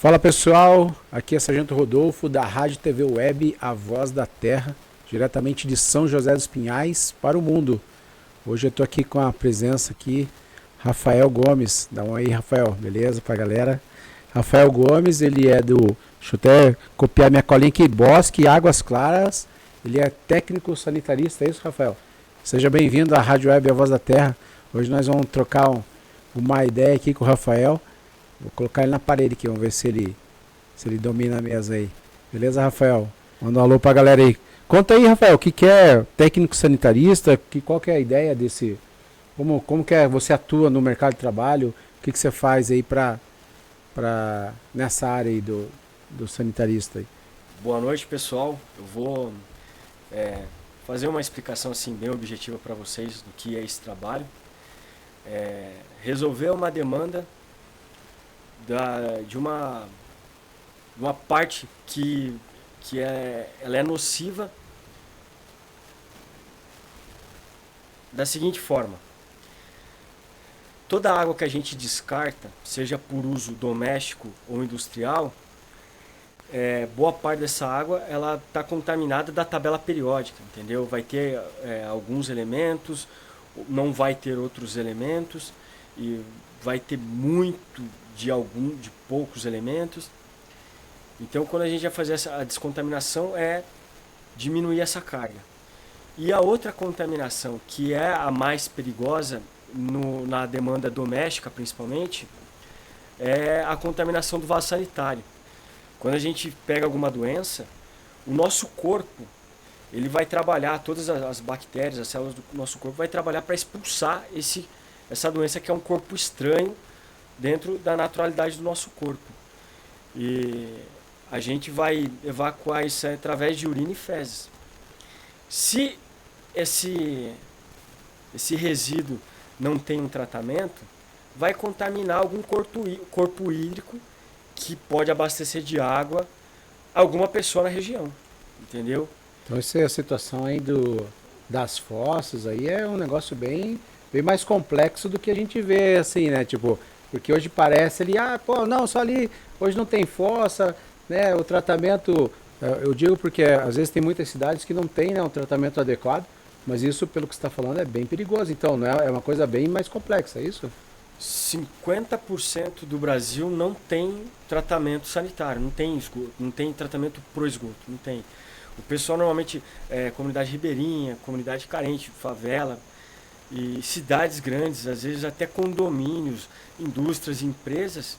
Fala pessoal, aqui é Sargento Rodolfo da Rádio TV Web A Voz da Terra, diretamente de São José dos Pinhais para o mundo. Hoje eu estou aqui com a presença aqui, Rafael Gomes. Dá um aí, Rafael, beleza pra galera? Rafael Gomes, ele é do, deixa eu até copiar minha colinha aqui, Bosque Águas Claras. Ele é técnico sanitarista, é isso, Rafael? Seja bem-vindo à Rádio Web A Voz da Terra. Hoje nós vamos trocar uma ideia aqui com o Rafael. Vou colocar ele na parede aqui, vamos ver se ele domina a mesa aí. Beleza, Rafael? Manda um alô pra galera aí. Conta aí, Rafael, o que é técnico sanitarista? Qual que é a ideia desse... Como que você atua no mercado de trabalho? O que você faz aí nessa área aí do sanitarista aí? Boa noite, pessoal. Eu vou fazer uma explicação assim bem objetiva para vocês do que é esse trabalho. Resolver uma demanda de uma parte que ela é nociva da seguinte forma. Toda a água que a gente descarta, seja por uso doméstico ou industrial, boa parte dessa água ela está contaminada da tabela periódica, entendeu? Vai ter alguns elementos, não vai ter outros elementos, e vai ter muito de poucos elementos. Então, quando a gente vai fazer a descontaminação, é diminuir essa carga. E a outra contaminação, que é a mais perigosa na demanda doméstica, principalmente, é a contaminação do vaso sanitário. Quando a gente pega alguma doença, o nosso corpo ele vai trabalhar, todas as bactérias, as células do nosso corpo vai trabalhar para expulsar essa doença, que é um corpo estranho dentro da naturalidade do nosso corpo. E a gente vai evacuar isso através de urina e fezes. Se esse resíduo não tem um tratamento, vai contaminar algum corpo hídrico que pode abastecer de água alguma pessoa na região, entendeu? Então essa é a situação aí das fossas aí é um negócio bem mais complexo do que a gente vê assim, né? Tipo, porque hoje parece ali, pô, não, só ali, hoje não tem fossa, né? O tratamento, eu digo porque às vezes tem muitas cidades que não tem, né, um tratamento adequado, mas isso, pelo que você está falando, é bem perigoso. Então, não é uma coisa bem mais complexa, é isso? 50% do Brasil não tem tratamento sanitário, não tem esgoto, não tem tratamento pro esgoto, não tem. O pessoal normalmente comunidade ribeirinha, comunidade carente, favela e cidades grandes, às vezes até condomínios, indústrias, empresas,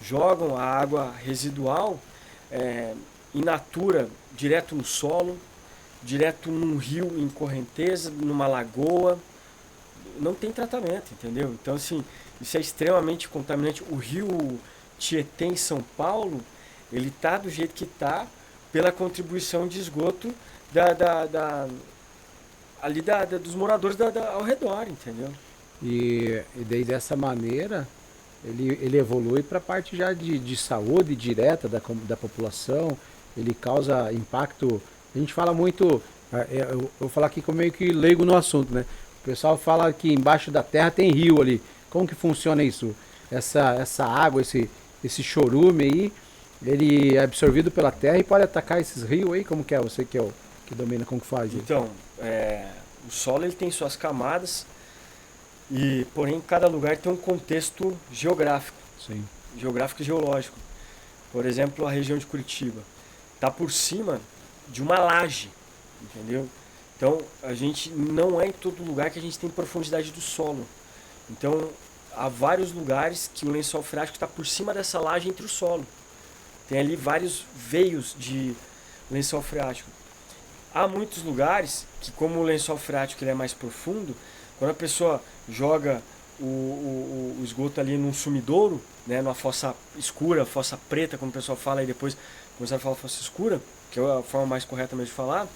jogam a água residual in natura direto no solo, direto num rio em correnteza, numa lagoa. Não tem tratamento, entendeu? Então, assim, isso é extremamente contaminante. O rio Tietê, em São Paulo, ele tá do jeito que tá pela contribuição de esgoto dos moradores ao redor, entendeu? E daí dessa maneira ele evolui para a parte já de saúde direta da população, ele causa impacto. A gente fala muito, eu vou falar aqui como meio que leigo no assunto, né? O pessoal fala que embaixo da terra tem rio ali. Como que funciona isso? Essa água, esse chorume aí, ele é absorvido pela terra e pode atacar esses rios aí? Como que é? Você que é o que domina, como que faz? Então, o solo ele tem suas camadas, e porém cada lugar tem um contexto geográfico, Sim. geográfico e geológico. Por exemplo, a região de Curitiba está por cima de uma laje, entendeu? Então, a gente não é em todo lugar que a gente tem profundidade do solo. Então, há vários lugares que o lençol freático está por cima dessa laje entre o solo. Tem ali vários veios de lençol freático. Há muitos lugares que, como o lençol freático ele é mais profundo, quando a pessoa joga o esgoto ali num sumidouro, né, numa fossa escura, fossa preta, como o pessoal fala, e depois começar a falar fossa escura, que é a forma mais correta mesmo de falar,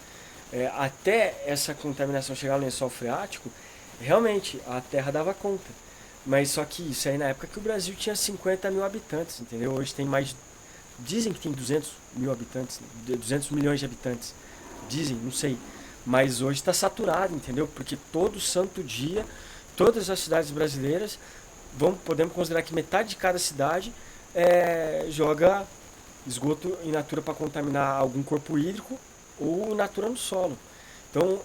até essa contaminação chegar no lençol freático, realmente a terra dava conta. Mas só que isso aí na época que o Brasil tinha 50 mil habitantes, entendeu? Hoje tem mais, dizem que tem 200 mil habitantes, 200 milhões de habitantes, dizem, não sei. Mas hoje está saturado, entendeu? Porque todo santo dia, todas as cidades brasileiras, podemos considerar que metade de cada cidade joga esgoto in natura para contaminar algum corpo hídrico ou in natura no solo. Então,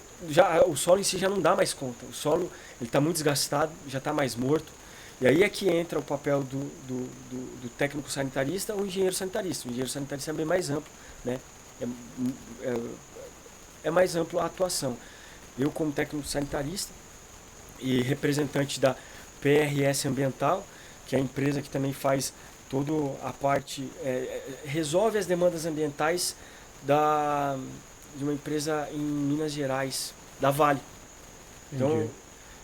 o solo em si já não dá mais conta. O solo está muito desgastado, já está mais morto. E aí é que entra o papel do técnico sanitarista ou engenheiro sanitarista. O engenheiro sanitarista é bem mais amplo, né? É mais amplo a atuação. Eu, como técnico sanitarista e representante da PRS Ambiental, que é a empresa que também faz toda a parte, resolve as demandas ambientais de uma empresa em Minas Gerais, da Vale. Então,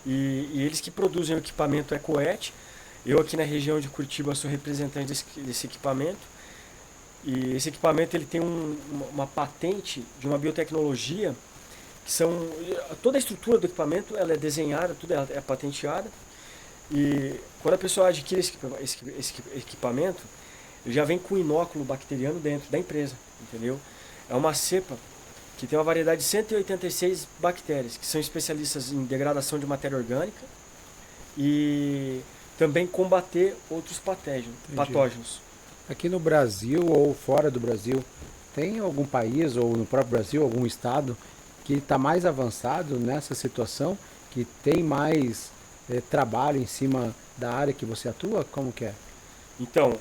e eles que produzem o equipamento EcoET. Eu aqui na região de Curitiba sou representante desse equipamento. E esse equipamento ele tem uma patente de uma biotecnologia que toda a estrutura do equipamento ela é desenhada, tudo é patenteada. E quando a pessoa adquire esse equipamento, ele já vem com inóculo bacteriano dentro da empresa, entendeu? É uma cepa que tem uma variedade de 186 bactérias, que são especialistas em degradação de matéria orgânica e também combater outros patógenos. Aqui no Brasil ou fora do Brasil, tem algum país ou no próprio Brasil, algum estado que está mais avançado nessa situação, que tem mais trabalho em cima da área que você atua? Como que é? Então,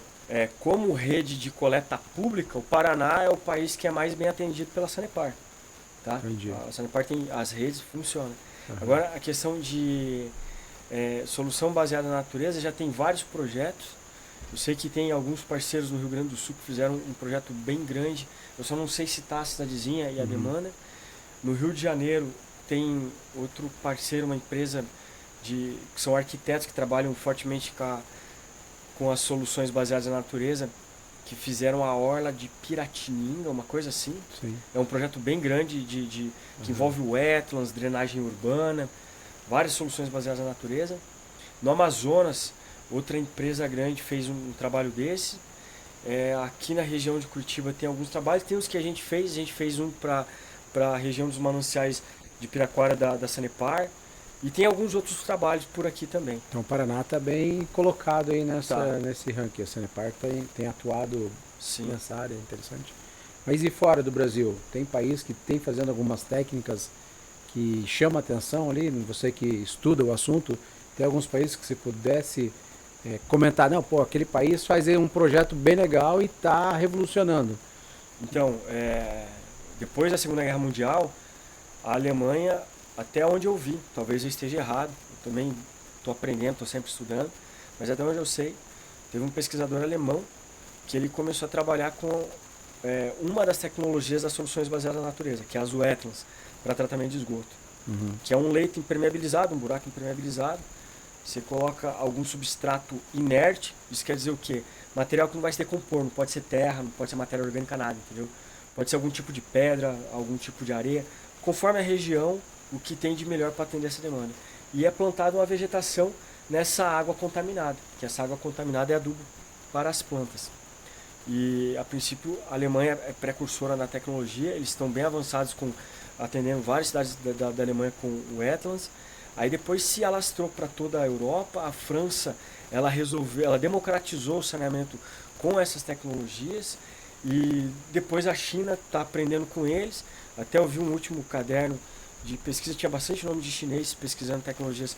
como rede de coleta pública, o Paraná é o país que é mais bem atendido pela Sanepar. Tá? Entendi. A Sanepar tem as redes, funciona. Uhum. Agora, a questão de solução baseada na natureza, já tem vários projetos. Eu sei que tem alguns parceiros no Rio Grande do Sul que fizeram um projeto bem grande. Eu só não sei citar a cidadezinha e a demanda. No Rio de Janeiro tem outro parceiro, uma empresa que são arquitetos que trabalham fortemente com as soluções baseadas na natureza, que fizeram a orla de Piratininga, uma coisa assim. Sim. É um projeto bem grande que envolve wetlands, drenagem urbana, várias soluções baseadas na natureza. No Amazonas, outra empresa grande fez um trabalho desse. Aqui na região de Curitiba tem alguns trabalhos, tem os que a gente fez um para a região dos mananciais de Piraquara da Sanepar. E tem alguns outros trabalhos por aqui também. Então o Paraná está bem colocado aí nesse ranking. A Sanepar tem atuado nessa área, interessante. Mas e fora do Brasil? Tem país que tem fazendo algumas técnicas que chamam a atenção ali? Você que estuda o assunto, tem alguns países que você pudesse comentar, não, pô, aquele país faz um projeto bem legal e está revolucionando. Então, depois da Segunda Guerra Mundial, a Alemanha, até onde eu vi, talvez eu esteja errado, eu também estou aprendendo, estou sempre estudando, mas até onde eu sei, teve um pesquisador alemão que ele começou a trabalhar com uma das tecnologias das soluções baseadas na natureza, que é as wetlands, para tratamento de esgoto. Que é um leito impermeabilizado, um buraco impermeabilizado. Você coloca algum substrato inerte, isso quer dizer o quê? Material que não vai se decompor, não pode ser terra, não pode ser matéria orgânica, nada, entendeu? Pode ser algum tipo de pedra, algum tipo de areia, conforme a região, o que tem de melhor para atender essa demanda. E é plantada uma vegetação nessa água contaminada, que essa água contaminada é adubo para as plantas. E, a princípio, a Alemanha é precursora na tecnologia, eles estão bem avançados atendendo várias cidades da Alemanha com wetlands. Aí depois se alastrou para toda a Europa. A França, ela democratizou o saneamento com essas tecnologias. E depois a China está aprendendo com eles. Até eu vi um último caderno de pesquisa, tinha bastante nome de chinês pesquisando tecnologias,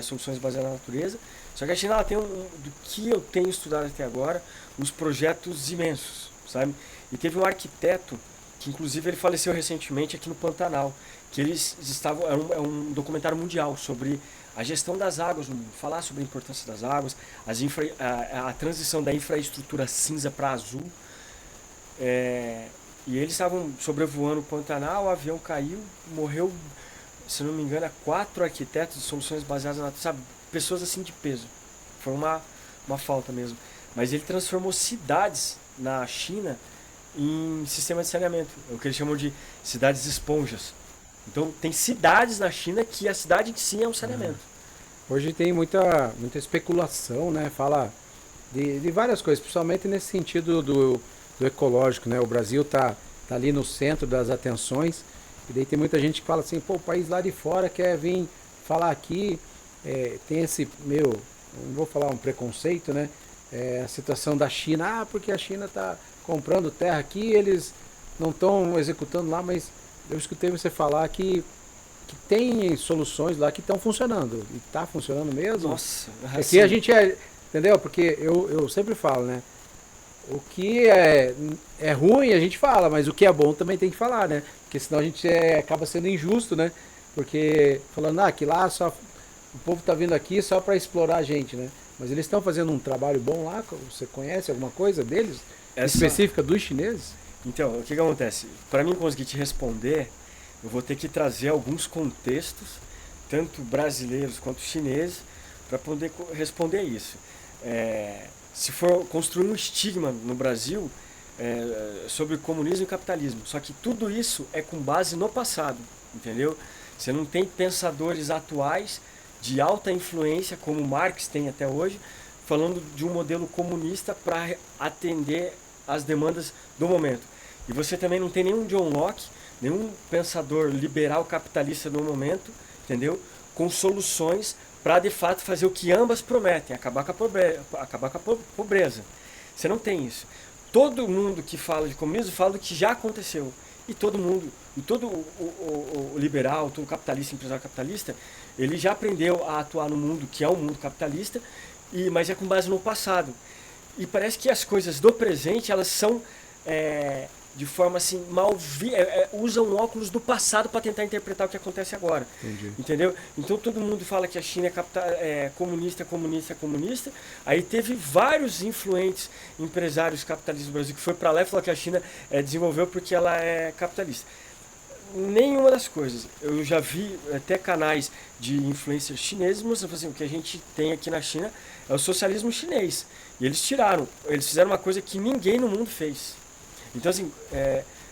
soluções baseadas na natureza. Só que a China ela tem, do que eu tenho estudado até agora, uns projetos imensos, sabe? E teve um arquiteto, que inclusive ele faleceu recentemente aqui no Pantanal, que eles estavam, é um documentário mundial sobre a gestão das águas no mundo, falar sobre a importância das águas, a transição da infraestrutura cinza para azul. E eles estavam sobrevoando o Pantanal, o avião caiu, morreu, se não me engano, 4 arquitetos de soluções baseadas na natureza, sabe? Pessoas assim de peso. Foi uma falta mesmo. Mas ele transformou cidades na China em sistema de saneamento, é o que eles chamam de cidades esponjas. Então tem cidades na China que a cidade em si é um saneamento. Hoje tem muita especulação, né? Fala de várias coisas, principalmente nesse sentido do ecológico, né? O Brasil tá ali no centro das atenções, e daí tem muita gente que fala assim, pô, o país lá de fora quer vir falar aqui, tem esse não vou falar um preconceito, né? a situação da China, porque a China está comprando terra aqui, eles não estão executando lá, mas eu escutei você falar que tem soluções lá que estão funcionando, e está funcionando mesmo. Nossa, Aqui assim, a gente entendeu? Porque eu sempre falo, né? O que é ruim a gente fala, mas o que é bom também tem que falar, né? Porque senão a gente acaba sendo injusto, né? Porque falando, que lá só o povo tá vindo aqui só para explorar a gente, né? Mas eles estão fazendo um trabalho bom lá, você conhece alguma coisa deles? Específica dos chineses? Então, o que acontece? Para mim conseguir te responder, eu vou ter que trazer alguns contextos, tanto brasileiros quanto chineses, para poder responder isso. Se for construir um estigma no Brasil sobre comunismo e capitalismo, só que tudo isso é com base no passado, entendeu? Você não tem pensadores atuais de alta influência, como Marx tem até hoje, falando de um modelo comunista para atender às demandas do momento. E você também não tem nenhum John Locke, nenhum pensador liberal capitalista no momento, entendeu? Com soluções para de fato fazer o que ambas prometem, acabar com a pobreza. Você não tem isso. Todo mundo que fala de comunismo fala do que já aconteceu. E todo mundo, e todo o liberal, todo capitalista, empresário capitalista, ele já aprendeu a atuar no mundo que é o mundo capitalista, mas é com base no passado. E parece que as coisas do presente, elas são de forma assim, usam óculos do passado para tentar interpretar o que acontece agora. Entendi. Entendeu? Então todo mundo fala que a China é comunista, comunista, comunista. Aí teve vários influentes empresários capitalistas do Brasil que foi para lá e falou que a China desenvolveu porque ela é capitalista. Nenhuma das coisas. Eu já vi até canais de influencers chineses mostrando assim, o que a gente tem aqui na China é o socialismo chinês. E eles fizeram uma coisa que ninguém no mundo fez. Então, assim,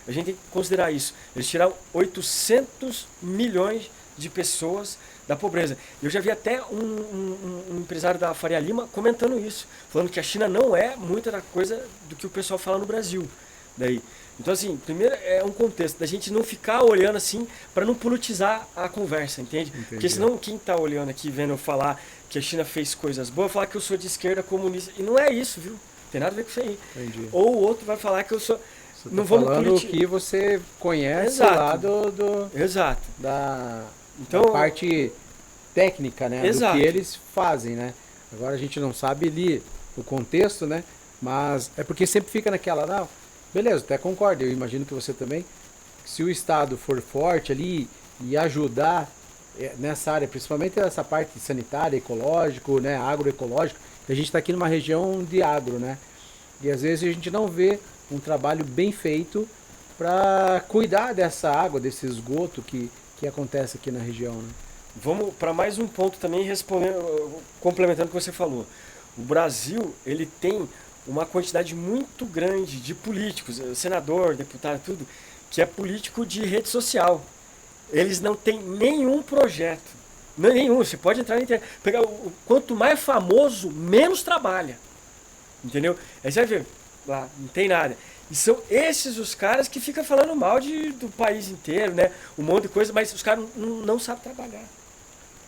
a gente tem que considerar isso. Eles tiraram 800 milhões de pessoas da pobreza. Eu já vi até um empresário da Faria Lima comentando isso, falando que a China não é muita da coisa do que o pessoal fala no Brasil. Daí. Então, assim, primeiro é um contexto da gente não ficar olhando assim para não politizar a conversa, entende? Entendi. Porque senão quem está olhando aqui, vendo eu falar que a China fez coisas boas, vai falar que eu sou de esquerda comunista. E não é isso, viu? Tem nada a ver com isso aí. Entendi. Ou o outro vai falar que eu sou... Você não vamos falando o que você conhece. Exato. Lá Exato. Da parte técnica, né? Exato. Do que eles fazem, né? Agora a gente não sabe ali o contexto, né? Mas é porque sempre fica naquela, não, beleza, até concordo, eu imagino que você também, se o Estado for forte ali e ajudar nessa área, principalmente essa parte sanitária, ecológico, né? Agroecológico, que a gente está aqui numa região de agro, né? E às vezes a gente não vê um trabalho bem feito para cuidar dessa água, desse esgoto que acontece aqui na região, né? Vamos para mais um ponto também, complementando o que você falou. O Brasil, ele tem uma quantidade muito grande de políticos, senador, deputado, tudo, que é político de rede social. Eles não têm nenhum projeto. Nenhum. Você pode entrar na internet. Pegar quanto mais famoso, menos trabalha. Entendeu? Aí você vai ver, lá, não tem nada. E são esses os caras que ficam falando mal do país inteiro, né? Um monte de coisa, mas os caras não sabem trabalhar.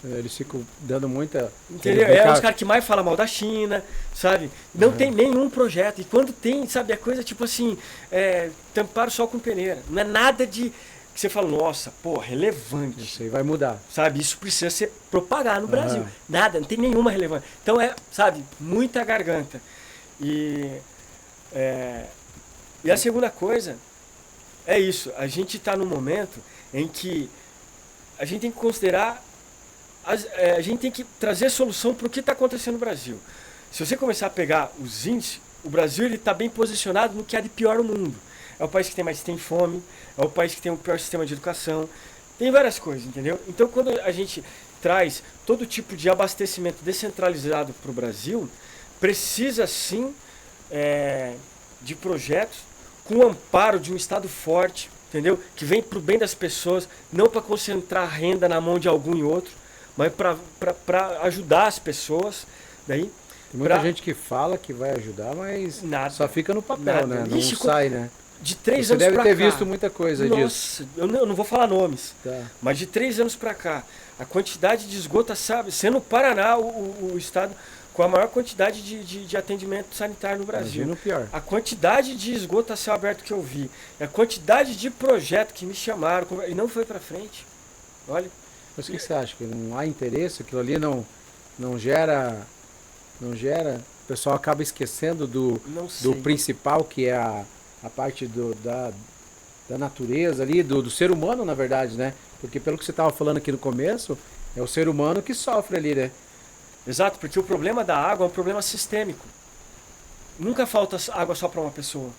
Eles ficam dando muita... Entendeu? Os caras que mais falam mal da China, sabe? Não tem nenhum projeto. E quando tem, sabe, é coisa tipo assim, tampar o sol com peneira. Não é nada de... que você fala, nossa, pô, relevante. Isso aí vai mudar. Sabe, isso precisa ser propagado no Brasil. Nada, não tem nenhuma relevância. Então sabe, muita garganta. E a segunda coisa é isso. A gente está num momento em que a gente tem que considerar, a gente tem que trazer solução para o que está acontecendo no Brasil. Se você começar a pegar os índices, o Brasil está bem posicionado no que há de pior no mundo. É o país que tem fome, é o país que tem o pior sistema de educação, tem várias coisas, entendeu? Então, quando a gente traz todo tipo de abastecimento descentralizado para o Brasil, precisa sim de projetos com o amparo de um Estado forte, entendeu? Que vem para o bem das pessoas, não para concentrar renda na mão de algum e outro, mas para ajudar as pessoas. Daí, tem muita gente que fala que vai ajudar, mas só fica no papel, né? Não sai, né? De 3 Você anos pra cá. Você deve ter visto muita coisa disso. Nossa, eu não vou falar nomes, mas de 3 anos pra cá, a quantidade de esgoto, sabe? Sendo o Paraná o estado com a maior quantidade de atendimento sanitário no Brasil. Imagina o pior. A quantidade de esgoto a céu aberto que eu vi, a quantidade de projeto que me chamaram e não foi para frente. Olha. Mas o que você acha? Que não há interesse? Aquilo ali não gera. Não gera? O pessoal acaba esquecendo do principal, que é a parte da natureza ali, do ser humano, na verdade, né? Porque pelo que você estava falando aqui no começo, é o ser humano que sofre ali, né? Exato, porque o problema da água é um problema sistêmico. Nunca falta água só para uma pessoa.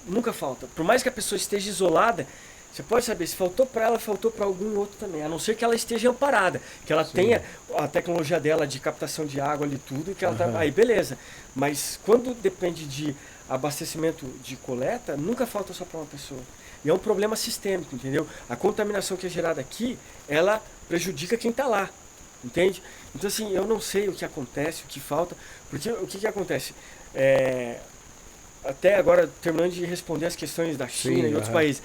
Nunca falta. Por mais que a pessoa esteja isolada, você pode saber, se faltou para ela, faltou para algum outro também. A não ser que ela esteja amparada, que ela tenha a tecnologia dela de captação de água ali tudo, e que ela tá, aí beleza. Mas quando depende de abastecimento de coleta, nunca falta só para uma pessoa. E é um problema sistêmico, entendeu? A contaminação que é gerada aqui, ela prejudica quem está lá, entende? Então assim, eu não sei o que acontece, o que falta, porque o que acontece? Até agora, terminando de responder as questões da China e outros países,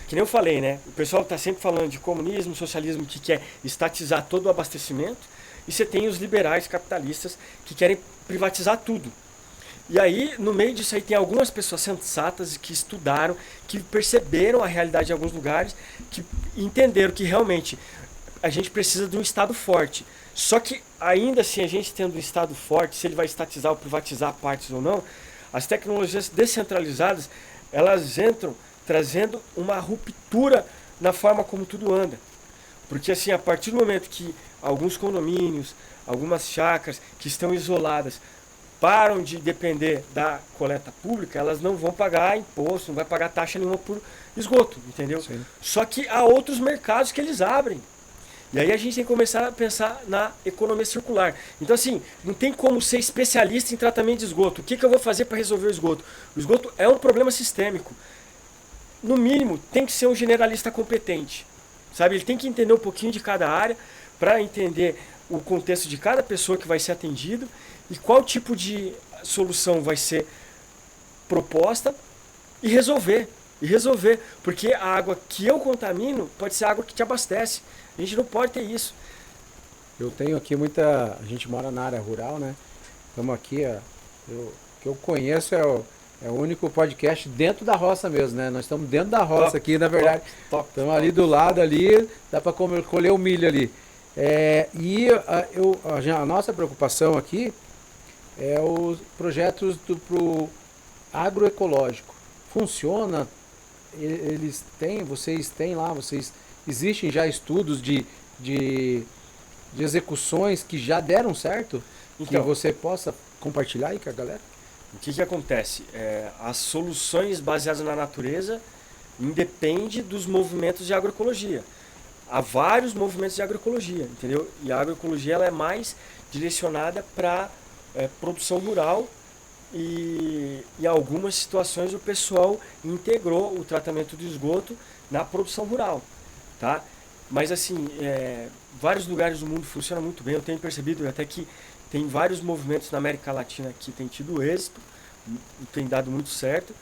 que nem eu falei, né? O pessoal está sempre falando de comunismo, socialismo, que quer estatizar todo o abastecimento, e você tem os liberais capitalistas que querem privatizar tudo. E aí, no meio disso aí, tem algumas pessoas sensatas que estudaram, que perceberam a realidade em alguns lugares, que entenderam que realmente a gente precisa de um Estado forte. Só que, ainda assim, a gente tendo um Estado forte, se ele vai estatizar ou privatizar partes ou não, as tecnologias descentralizadas, elas entram trazendo uma ruptura na forma como tudo anda. Porque assim, a partir do momento que alguns condomínios, algumas chácaras que estão isoladas param de depender da coleta pública, elas não vão pagar imposto, não vai pagar taxa nenhuma por esgoto, entendeu? Sim. Só que há outros mercados que eles abrem. E aí a gente tem que começar a pensar na economia circular. Então assim, não tem como ser especialista em tratamento de esgoto. O que eu vou fazer para resolver o esgoto? O esgoto é um problema sistêmico. No mínimo, tem que ser um generalista competente. Sabe? Ele tem que entender um pouquinho de cada área para entender o contexto de cada pessoa que vai ser atendido e qual tipo de solução vai ser proposta e resolver. Porque a água que eu contamino pode ser a água que te abastece. A gente não pode ter isso. Eu tenho aqui muita... A gente mora na área rural, né? Estamos aqui, o que eu conheço é o único podcast dentro da roça mesmo, né? Nós estamos dentro da roça aqui, na verdade. Estamos ali do lado, ali, dá para colher o milho ali. A nossa preocupação aqui é os projetos pro agroecológico. Funciona? Vocês têm lá, existem já estudos de execuções que já deram certo? Então, que você possa compartilhar aí com a galera? O que acontece? As soluções baseadas na natureza independem dos movimentos de agroecologia. Há vários movimentos de agroecologia, entendeu? E a agroecologia ela é mais direcionada para produção rural e em algumas situações o pessoal integrou o tratamento do esgoto na produção rural, tá? Mas assim, vários lugares do mundo funcionam muito bem. Eu tenho percebido até que tem vários movimentos na América Latina que têm tido êxito, tem dado muito certo.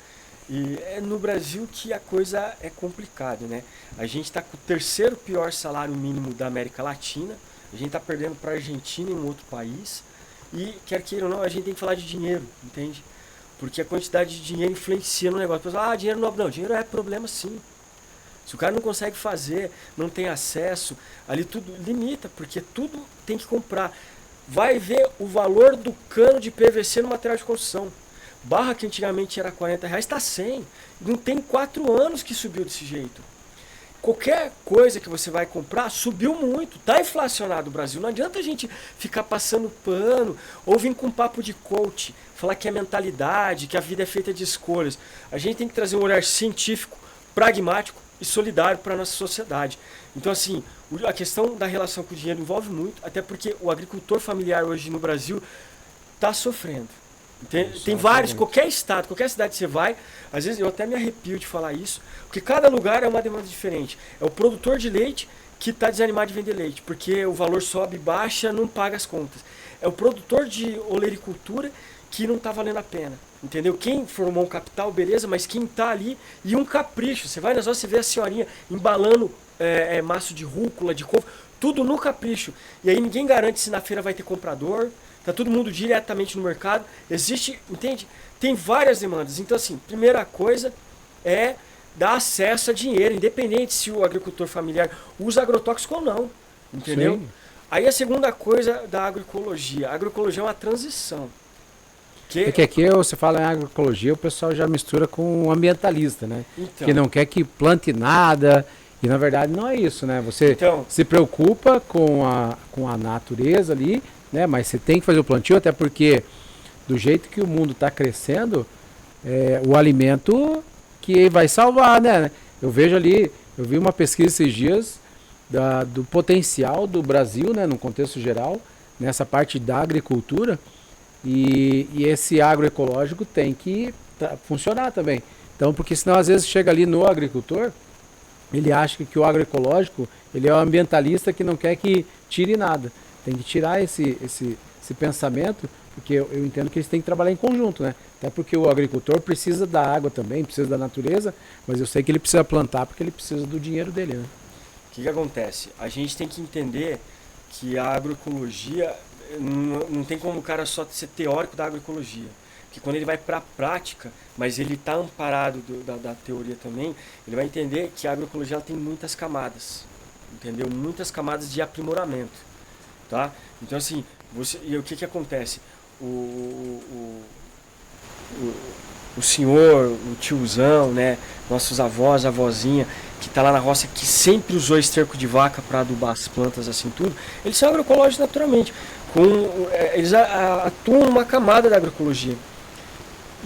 E é no Brasil que a coisa é complicada, né? A gente está com o terceiro pior salário mínimo da América Latina. A gente está perdendo para a Argentina e um outro país. E, quer queira ou não, a gente tem que falar de dinheiro, entende? Porque a quantidade de dinheiro influencia no negócio. Pessoal, dinheiro não, dinheiro é problema sim. Se o cara não consegue fazer, não tem acesso, ali tudo limita, porque tudo tem que comprar. Vai ver o valor do cano de PVC no material de construção. Barra que antigamente era R$40, está 100. Não tem 4 anos que subiu desse jeito. Qualquer coisa que você vai comprar subiu muito. Está inflacionado o Brasil. Não adianta a gente ficar passando pano ou vir com papo de coach, falar que é mentalidade, que a vida é feita de escolhas. A gente tem que trazer um olhar científico, pragmático e solidário para a nossa sociedade. Então assim, a questão da relação com o dinheiro envolve muito, até porque o agricultor familiar hoje no Brasil está sofrendo. Tem vários, qualquer estado, qualquer cidade que você vai, às vezes eu até me arrepio de falar isso, porque cada lugar é uma demanda diferente. É o produtor de leite que está desanimado de vender leite, porque o valor sobe, baixa, não paga as contas. É o produtor de olericultura que não está valendo a pena, entendeu? Quem formou um capital, beleza, mas quem está ali, e um capricho, você vai nas horas, você vê a senhorinha embalando maço de rúcula, de couve, tudo no capricho. E aí ninguém garante se na feira vai ter comprador, tá todo mundo diretamente no mercado. Existe, entende? Tem várias demandas. Então, assim, primeira coisa é dar acesso a dinheiro, independente se o agricultor familiar usa agrotóxico ou não, entendeu? Sim. Aí a segunda coisa da agroecologia. A agroecologia é uma transição. É que aqui você fala em agroecologia, o pessoal já mistura com o ambientalista, né? Então, Que não quer que plante nada, e na verdade não é isso, né? Você Então. se preocupa com a natureza ali, né? Mas você tem que fazer o plantio, até porque do jeito que o mundo está crescendo, o alimento que vai salvar, né? Eu vejo ali, eu vi uma pesquisa esses dias do potencial do Brasil, né? No contexto geral, nessa parte da agricultura, e esse agroecológico tem que funcionar também. Então, porque senão às vezes chega ali no agricultor, ele acha que o agroecológico, ele é o ambientalista que não quer que tire nada. Tem que tirar esse pensamento, porque eu entendo que eles têm que trabalhar em conjunto, né? Até porque o agricultor precisa da água também, precisa da natureza, mas eu sei que ele precisa plantar porque ele precisa do dinheiro dele, né? O que acontece? A gente tem que entender que a agroecologia não tem como o cara só ser teórico da agroecologia. Que quando ele vai para a prática, mas ele está amparado da teoria também, ele vai entender que a agroecologia ela tem muitas camadas, entendeu? Muitas camadas de aprimoramento, tá? Então assim, e o que acontece? O senhor, o tiozão, né, nossos avós, a avózinha, que está lá na roça, que sempre usou esterco de vaca para adubar as plantas, assim tudo, eles são agroecológicos naturalmente. Eles atuam numa camada da agroecologia.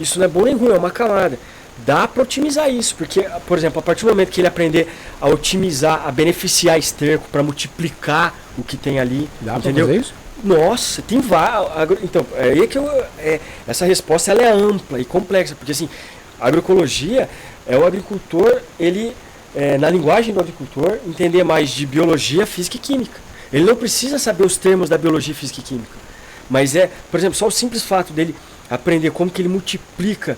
Isso não é bom nem ruim, é uma camada. Dá para otimizar isso, porque, por exemplo, a partir do momento que ele aprender a otimizar, a beneficiar esterco para multiplicar o que tem ali, dá entendeu? Pra fazer isso? Nossa, tem vários. Então, aí que essa resposta ela é ampla e complexa, porque assim, a agroecologia é o agricultor, ele, na linguagem do agricultor, entender mais de biologia, física e química. Ele não precisa saber os termos da biologia, física e química, mas por exemplo, só o simples fato dele aprender como que ele multiplica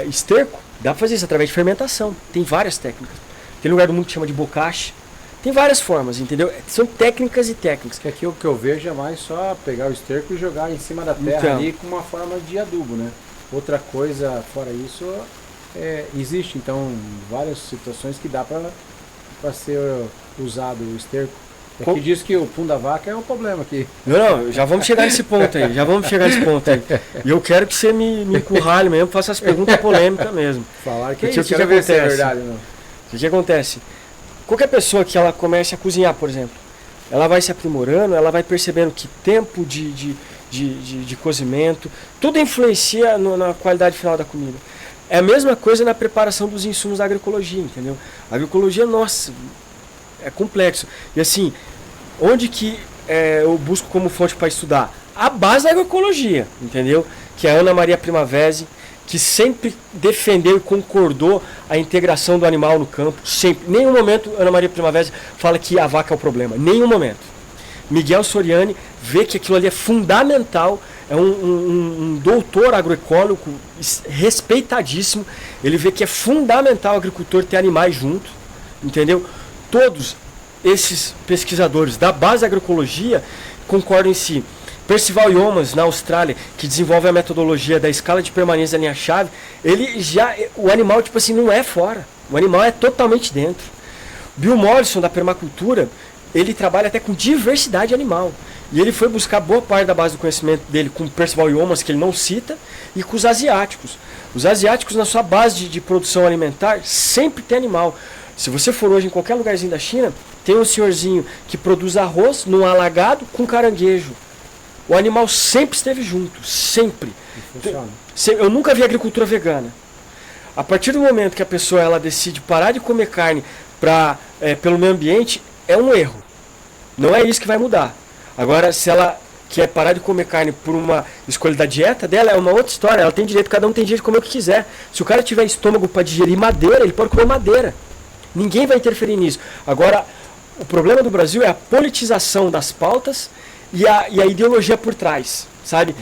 esterco, dá para fazer isso através de fermentação. Tem várias técnicas. Tem lugar do mundo que chama de bocache. Tem várias formas, entendeu? São técnicas e técnicas. Que aqui o que eu vejo é mais só pegar o esterco e jogar em cima da terra Então, ali com uma forma de adubo, né? Outra coisa fora isso existe, então, várias situações que dá para ser usado o esterco. Aqui diz que o pum da vaca é um problema aqui. Não, já vamos chegar nesse ponto aí, E eu quero que você me encurrale mesmo, faça as perguntas polêmicas mesmo. Falar que porque isso, quero ver se é verdade ou não. O que acontece? Qualquer pessoa que ela comece a cozinhar, por exemplo, ela vai se aprimorando, ela vai percebendo que tempo de cozimento, tudo influencia na qualidade final da comida. É a mesma coisa na preparação dos insumos da agroecologia, entendeu? A agroecologia, nossa, é complexo. E assim, onde que eu busco como fonte para estudar? A base da agroecologia, entendeu? Que é a Ana Maria Primavesi, que sempre defendeu e concordou a integração do animal no campo, sempre. Nenhum momento Ana Maria Primavesi fala que a vaca é o problema, nenhum momento. Miguel Soriani vê que aquilo ali é fundamental, é um doutor agroecólogo respeitadíssimo, ele vê que é fundamental o agricultor ter animais junto, entendeu? Todos esses pesquisadores da base da agroecologia concordam em si. Percival Yomas, na Austrália, que desenvolve a metodologia da escala de permanência da linha-chave, o animal, tipo assim, não é fora. O animal é totalmente dentro. Bill Mollison, da permacultura, ele trabalha até com diversidade animal. E ele foi buscar boa parte da base do conhecimento dele com Percival Yomas, que ele não cita, e com os asiáticos. Os asiáticos, na sua base de produção alimentar, sempre tem animal. Se você for hoje em qualquer lugarzinho da China, tem um senhorzinho que produz arroz num alagado com caranguejo. O animal sempre esteve junto, sempre. Eu nunca vi agricultura vegana. A partir do momento que a pessoa ela decide parar de comer carne pelo meio ambiente, é um erro. Não é isso que vai mudar. Agora, se ela quer parar de comer carne por uma escolha da dieta dela, é uma outra história. Ela tem direito, cada um tem direito de comer o que quiser. Se o cara tiver estômago para digerir madeira, ele pode comer madeira. Ninguém vai interferir nisso. Agora, o problema do Brasil é a politização das pautas e a ideologia por trás, sabe?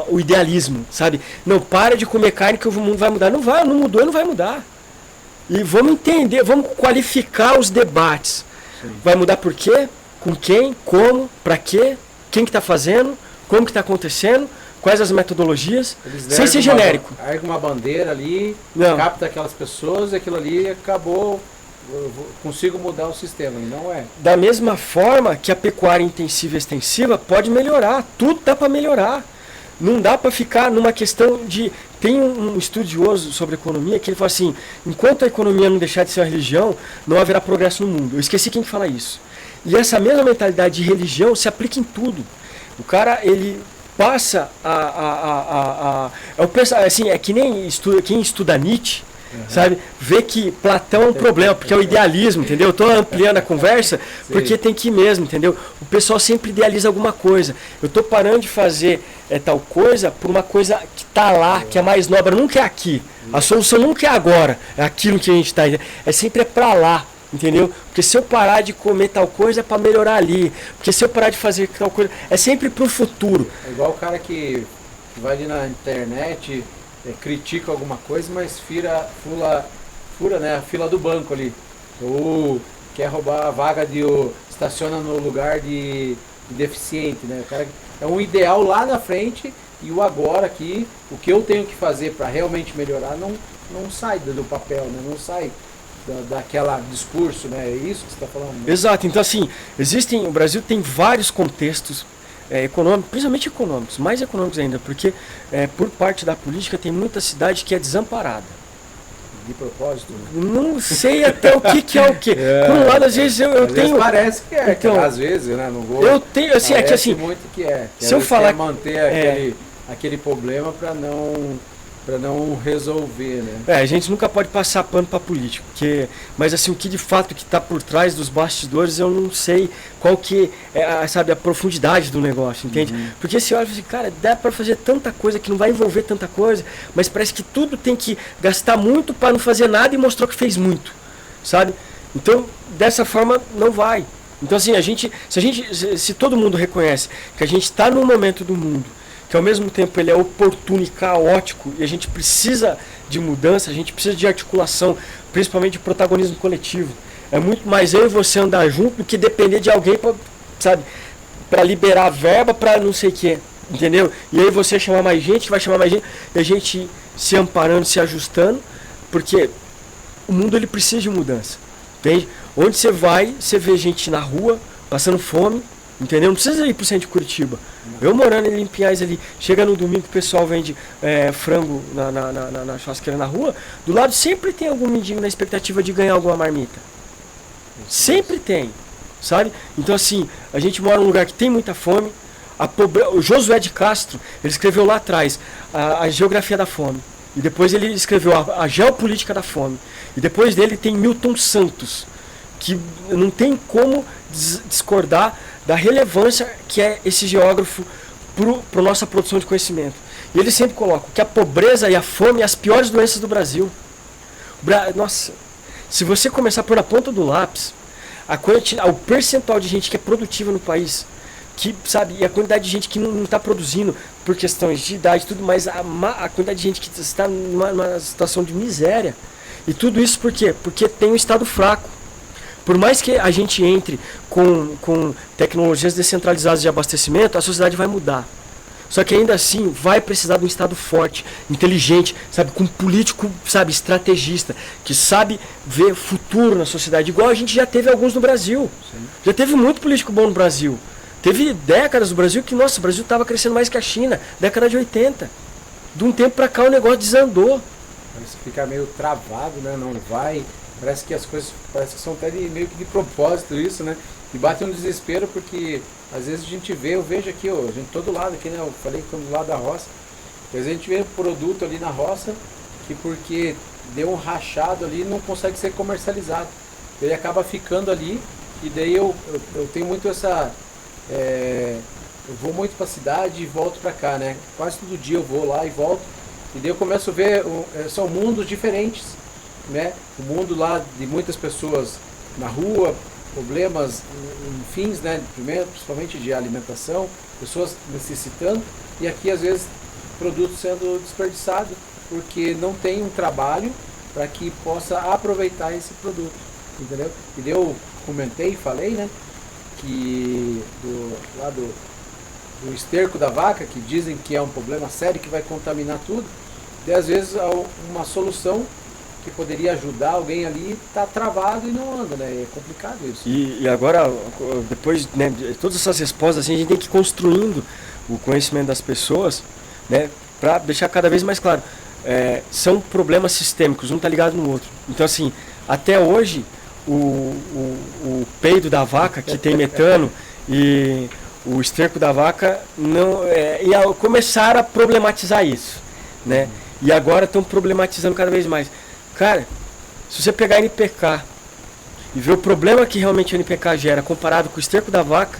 O idealismo, sabe? Não, para de comer carne que o mundo vai mudar. Não vai, não mudou, não vai mudar. E vamos entender, vamos qualificar os debates. Sim. Vai mudar por quê? com quem, como, para quê, quem que está fazendo, como que está acontecendo, quais as metodologias, sem ser genérico. Ergue uma bandeira ali, capta aquelas pessoas e aquilo ali acabou, eu consigo mudar o sistema, e não é. Da mesma forma que a pecuária intensiva e extensiva pode melhorar, tudo dá para melhorar. Não dá para ficar numa questão de... Tem um estudioso sobre economia que ele fala assim, enquanto a economia não deixar de ser uma religião, não haverá progresso no mundo. Eu esqueci quem fala isso. E essa mesma mentalidade de religião se aplica em tudo. O cara, ele passa assim, é que nem quem estuda Nietzsche, sabe? Vê que Platão é um problema, porque é o idealismo, entendeu? Eu estou ampliando a conversa, porque tem que ir mesmo, entendeu? O pessoal sempre idealiza alguma coisa. Eu estou parando de fazer tal coisa por uma coisa que está lá, que é mais nobre, nunca é aqui. A solução nunca é agora, é aquilo que a gente está. É sempre para lá, entendeu? Porque se eu parar de comer tal coisa é para melhorar ali. Porque se eu parar de fazer tal coisa, é sempre para o futuro. É igual o cara que vai ali na internet, critica alguma coisa, mas fura, né, a fila do banco ali. Ou quer roubar a vaga estaciona no lugar de deficiente, né? O cara é um ideal lá na frente e o agora aqui, o que eu tenho que fazer para realmente melhorar não sai do papel, né? Não sai daquela discurso, né? É isso que você está falando? Né? Exato. Então, assim, o Brasil tem vários contextos econômicos, principalmente econômicos, mais econômicos ainda, porque por parte da política tem muita cidade que é desamparada. De propósito? Né? Não sei até o que é o que. Por um lado, às vezes eu às tenho. Vezes parece que é, então, às vezes, né? Não vou. Eu tenho, assim, é que assim. Muito que é. Se eu falar. Manter aquele problema para não resolver, né? A gente nunca pode passar pano para político, mas assim, o que de fato que está por trás dos bastidores, eu não sei qual que é, sabe, a profundidade do negócio, entende? Porque você olha e fala assim, cara, dá para fazer tanta coisa que não vai envolver tanta coisa, mas parece que tudo tem que gastar muito para não fazer nada e mostrar que fez muito, sabe? Então, dessa forma, não vai. Então, assim, se todo mundo reconhece que a gente está num momento do mundo que ao mesmo tempo ele é oportuno e caótico, e a gente precisa de mudança, a gente precisa de articulação, principalmente de protagonismo coletivo. É muito mais eu e você andar junto do que depender de alguém para liberar verba para não sei o que, entendeu? E aí você chamar mais gente, que vai chamar mais gente, e a gente se amparando, se ajustando, porque o mundo ele precisa de mudança, entende? Onde você vai, você vê gente na rua, passando fome, entendeu? Não precisa ir pro centro de Curitiba. Eu morando em Pinhais ali, chega no domingo que o pessoal vende frango na churrasqueira na rua, do lado sempre tem algum mendigo na expectativa de ganhar alguma marmita. Sempre tem, sabe? Então assim, a gente mora num lugar que tem muita fome. O Josué de Castro, ele escreveu lá atrás a geografia da fome. E depois ele escreveu a geopolítica da fome. E depois dele tem Milton Santos, que não tem como discordar da relevância que é esse geógrafo para a nossa produção de conhecimento. E ele sempre coloca que a pobreza e a fome são as piores doenças do Brasil. Nossa, se você começar por na ponta do lápis, o percentual de gente que é produtiva no país, e a quantidade de gente que não está produzindo por questões de idade e tudo mais, a quantidade de gente que está numa situação de miséria. E tudo isso por quê? Porque tem um Estado fraco. Por mais que a gente entre com tecnologias descentralizadas de abastecimento, a sociedade vai mudar. Só que ainda assim vai precisar de um Estado forte, inteligente, sabe, com um político, sabe, estrategista, que sabe ver futuro na sociedade, igual a gente já teve alguns no Brasil. Sim. Já teve muito político bom no Brasil. Teve décadas no Brasil que, nossa, o Brasil estava crescendo mais que a China, década de 80. De um tempo para cá o negócio desandou. Parece que fica meio travado, né? Não vai. Parece que as coisas que são até meio que de propósito isso, né? E bate um desespero porque às vezes eu vejo aqui, a gente todo lado aqui, né? Eu falei que do lado da roça. Às vezes a gente vê um produto ali na roça que porque deu um rachado ali não consegue ser comercializado. Ele acaba ficando ali e daí eu tenho muito essa... eu vou muito para a cidade e volto para cá, né? Quase todo dia eu vou lá e volto. E daí eu começo a ver, são mundos diferentes. Né? O mundo lá de muitas pessoas na rua, problemas, enfim, né? Primeiro, principalmente de alimentação, pessoas necessitando, e aqui às vezes produto sendo desperdiçado porque não tem um trabalho para que possa aproveitar esse produto, entendeu? E eu comentei, falei, né? que lá do esterco da vaca, que dizem que é um problema sério, que vai contaminar tudo, e às vezes uma solução que poderia ajudar alguém ali está travado e não anda, né? É complicado isso. E agora, depois, né, de todas essas respostas, assim, a gente tem que ir construindo o conhecimento das pessoas, né, para deixar cada vez mais claro. São problemas sistêmicos, um está ligado no outro. Então, assim, até hoje, o peido da vaca, que tem metano, e o esterco da vaca, começaram a problematizar isso, né? E agora estão problematizando cada vez mais. Cara, se você pegar a NPK e ver o problema que realmente a NPK gera comparado com o esterco da vaca,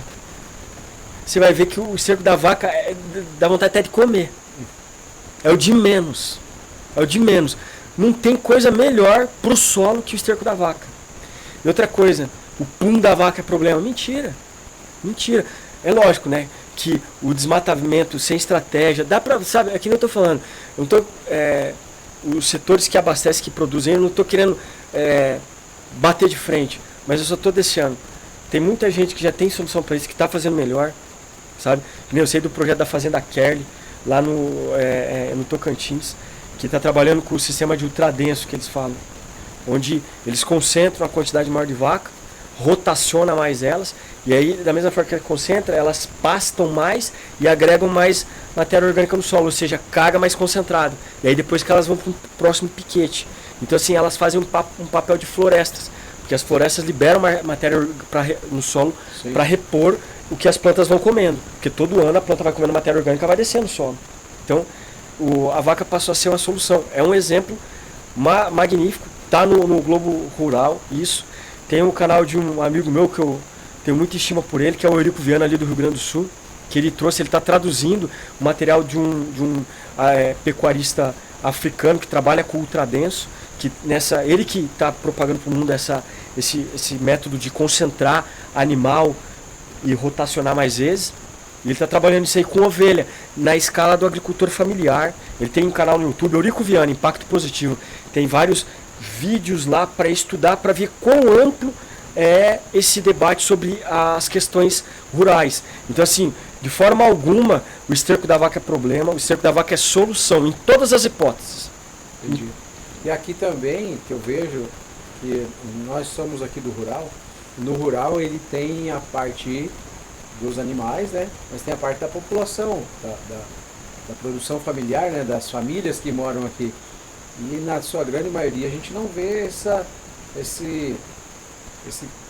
você vai ver que o esterco da vaca dá vontade até de comer. É o de menos. É o de menos. Não tem coisa melhor pro solo que o esterco da vaca. E outra coisa, o pum da vaca é problema. Mentira. Mentira. É lógico, né? Que o desmatamento sem estratégia, dá pra, sabe, é que nem eu tô falando. Eu não tô, os setores que abastecem, que produzem, eu não estou querendo bater de frente, mas eu só estou deixando. Tem muita gente que já tem solução para isso, que está fazendo melhor, sabe? Eu sei do projeto da Fazenda Kerly, lá no Tocantins, que está trabalhando com o sistema de ultradenso, que eles falam, onde eles concentram a quantidade maior de vaca, rotaciona mais elas, e aí, da mesma forma que ela concentra, elas pastam mais e agregam mais matéria orgânica no solo, ou seja, carga mais concentrada. E aí depois que elas vão para o próximo piquete. Então, assim, elas fazem um papel de florestas, porque as florestas liberam matéria no solo para repor o que as plantas vão comendo, porque todo ano a planta vai comendo matéria orgânica e vai descendo no solo. Então, a vaca passou a ser uma solução. É um exemplo magnífico, está no Globo Rural, isso. Tem um canal de um amigo meu que eu tenho muita estima por ele, que é o Eurico Viana, ali do Rio Grande do Sul, que ele está traduzindo o material de um pecuarista africano que trabalha com ultradenso, que ele que está propagando para o mundo esse método de concentrar animal e rotacionar mais vezes. Ele está trabalhando isso aí com ovelha, na escala do agricultor familiar. Ele tem um canal no YouTube, Eurico Viana, Impacto Positivo. Tem vários vídeos lá para estudar, para ver quão amplo é esse debate sobre as questões rurais. Então, assim, de forma alguma, o esterco da vaca é problema, o esterco da vaca é solução, em todas as hipóteses. Entendi. E aqui também, que eu vejo, que nós somos aqui do rural, no rural ele tem a parte dos animais, né? Mas tem a parte da população, da produção familiar, né? Das famílias que moram aqui. E na sua grande maioria a gente não vê esse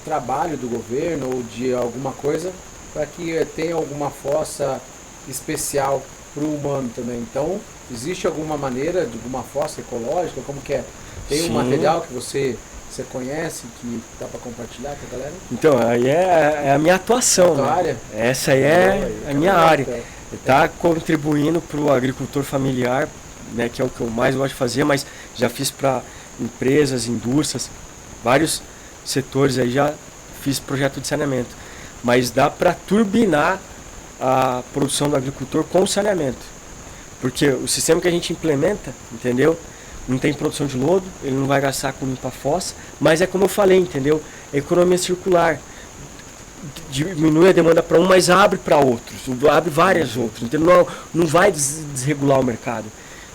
trabalho do governo ou de alguma coisa para que tenha alguma fossa especial para o humano também. Então, existe alguma maneira de alguma fossa ecológica? Como que é? Tem um material que você conhece, que dá para compartilhar com a galera? Então, aí é a minha atuação, né? Área? Essa aí é a minha área. Está contribuindo para o agricultor familiar, né, que é o que eu mais gosto de fazer, mas já fiz para empresas, indústrias, vários setores aí, já fiz projeto de saneamento. Mas dá para turbinar a produção do agricultor com saneamento. Porque o sistema que a gente implementa, entendeu? Não tem produção de lodo, ele não vai gastar com limpar fossa, mas é como eu falei, entendeu? É economia circular. Diminui a demanda para um, mas abre para outros, abre várias outras, entendeu? Não vai desregular o mercado.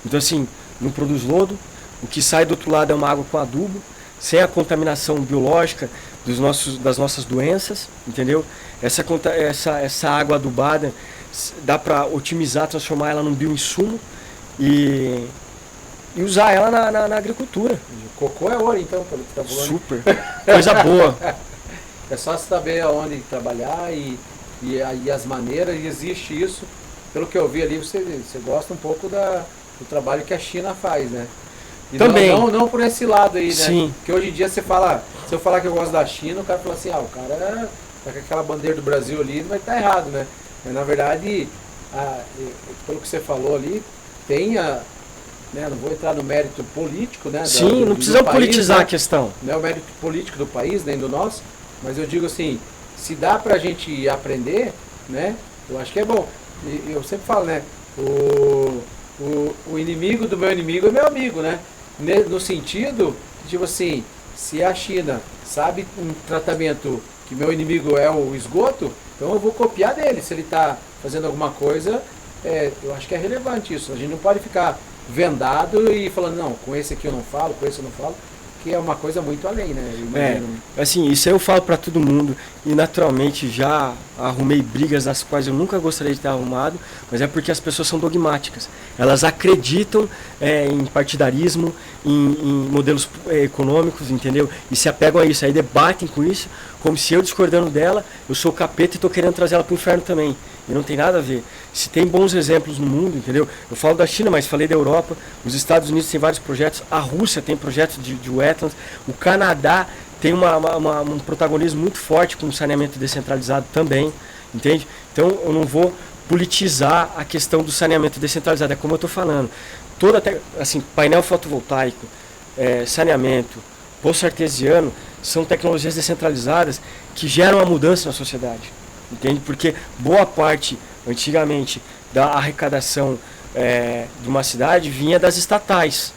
Então, assim, não produz lodo, o que sai do outro lado é uma água com adubo, sem a contaminação biológica das nossas doenças, entendeu? Essa água adubada dá para otimizar, transformar ela num bioinsumo e usar ela na agricultura. O cocô é ouro, então, pelo que você está falando. Super, coisa boa. É só saber aonde trabalhar e as maneiras, e existe isso. Pelo que eu vi ali, você gosta um pouco do trabalho que a China faz, né? E também. Não por esse lado aí, né? Sim. Porque hoje em dia se eu falar que eu gosto da China, o cara fala assim, o cara tá com aquela bandeira do Brasil ali, não vai estar errado, né? Mas na verdade, pelo que você falou ali, tem né, não vou entrar no mérito político, né? Sim, não precisamos politizar, né, a questão. Não é o mérito político do país, nem do nosso, mas eu digo assim, se dá pra gente aprender, né? Eu acho que é bom. E eu sempre falo, né? O inimigo do meu inimigo é meu amigo, né? No sentido, tipo assim, se a China sabe um tratamento que meu inimigo é o esgoto, então eu vou copiar dele. Se ele está fazendo alguma coisa, eu acho que é relevante isso. A gente não pode ficar vendado e falando, não, com esse aqui eu não falo, com esse eu não falo, que é uma coisa muito além, né? Assim, isso aí eu falo para todo mundo e naturalmente já arrumei brigas das quais eu nunca gostaria de ter arrumado, mas é porque as pessoas são dogmáticas. Elas acreditam em partidarismo, em modelos econômicos, entendeu? E se apegam a isso, aí debatem com isso, como se eu discordando dela, eu sou o capeta e estou querendo trazer ela para o inferno também. E não tem nada a ver. Se tem bons exemplos no mundo, entendeu? Eu falo da China, mas falei da Europa. Os Estados Unidos tem vários projetos. A Rússia tem projetos de wetlands. O Canadá tem um protagonismo muito forte com o saneamento descentralizado também, entende? Então eu não vou politizar a questão do saneamento descentralizado. É como eu estou falando. Assim, painel fotovoltaico, saneamento, poço artesiano, são tecnologias descentralizadas que geram a mudança na sociedade. Entende? Porque boa parte, antigamente, da arrecadação de uma cidade vinha das estatais.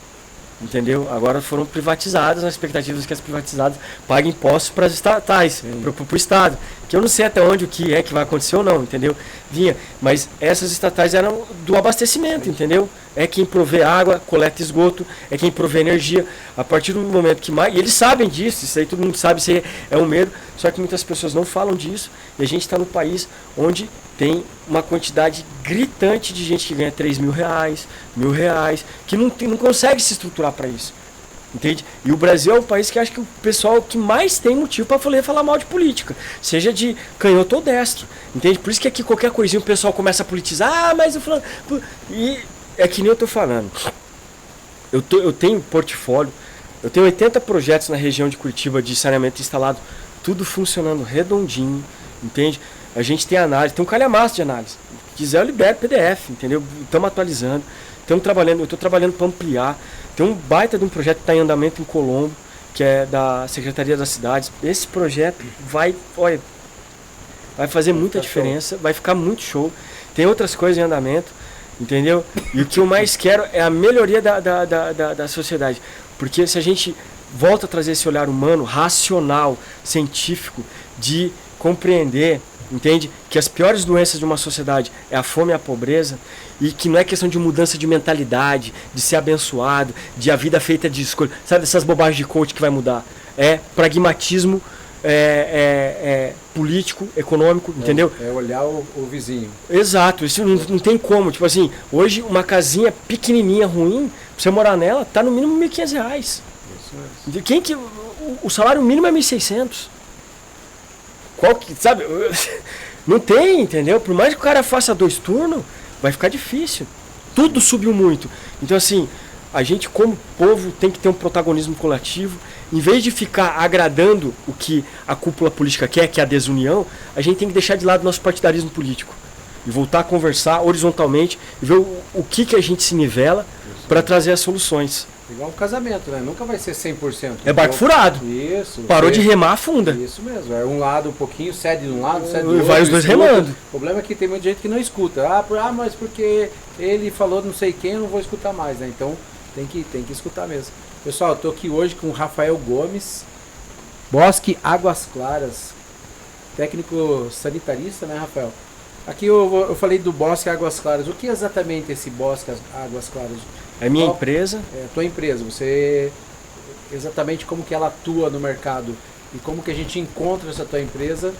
Entendeu? Agora foram privatizadas, na expectativa de que as privatizadas paguem impostos para as estatais, para o Estado. Que eu não sei até onde o que vai acontecer ou não, entendeu? Vinha. Mas essas estatais eram do abastecimento, entendeu? É quem provê água, coleta esgoto, é quem provê energia. A partir do momento que mais. E eles sabem disso, isso aí todo mundo sabe, isso aí é um medo, só que muitas pessoas não falam disso. E a gente está no país onde tem uma quantidade gritante de gente que ganha R$3.000, R$1.000, que não consegue se estruturar para isso. Entende? E o Brasil é o país que acho que o pessoal que mais tem motivo para falar mal de política, seja de canhoto ou destro. Entende? Por isso que aqui qualquer coisinha o pessoal começa a politizar, mas eu falando. E é que nem eu estou falando. Eu tenho portfólio, eu tenho 80 projetos na região de Curitiba de saneamento instalado, tudo funcionando redondinho, entende? A gente tem análise, tem um calhamaço de análise. Se quiser eu libero PDF, entendeu? Estamos atualizando, estamos trabalhando, eu estou trabalhando para ampliar. Tem um baita de um projeto que está em andamento em Colombo, que é da Secretaria das Cidades. Esse projeto vai fazer muita diferença, vai ficar muito show. Tem outras coisas em andamento, entendeu? E o que eu mais quero é a melhoria da sociedade. Porque se a gente volta a trazer esse olhar humano, racional, científico, de compreender, entende? Que as piores doenças de uma sociedade é a fome e a pobreza, e que não é questão de mudança de mentalidade, de ser abençoado, de a vida feita de escolha, sabe, dessas bobagens de coach que vai mudar. É pragmatismo político, econômico, entendeu? É olhar o vizinho. Exato, isso não tem como. Tipo assim, hoje uma casinha pequenininha, ruim, pra você morar nela, tá no mínimo R$1.500. Isso mesmo. O salário mínimo é 1.600. Qual que, sabe? Não tem, entendeu? Por mais que o cara faça 2 turnos, vai ficar difícil. Tudo subiu muito. Então, assim, a gente, como povo, tem que ter um protagonismo coletivo. Em vez de ficar agradando o que a cúpula política quer, que é a desunião, a gente tem que deixar de lado nosso partidarismo político. E voltar a conversar horizontalmente e ver o que a gente se nivela para trazer as soluções. Igual um casamento, né? Nunca vai ser 100%. É barco furado. Isso. Parou de remar, afunda. Isso mesmo. É um lado um pouquinho, cede de um lado, cede do outro. E vai os dois escuta. remando. O problema é que tem muita gente que não escuta. Mas porque ele falou não sei quem, eu não vou escutar mais, né? Então tem que escutar mesmo. Pessoal, eu tô aqui hoje com o Rafael Gomes, Bosque Águas Claras, técnico sanitarista, né, Rafael? Aqui eu falei do Bosque Águas Claras. O que é exatamente esse Bosque Águas Claras? É minha empresa. É a tua empresa. Você exatamente como que ela atua no mercado e como que a gente encontra essa tua empresa.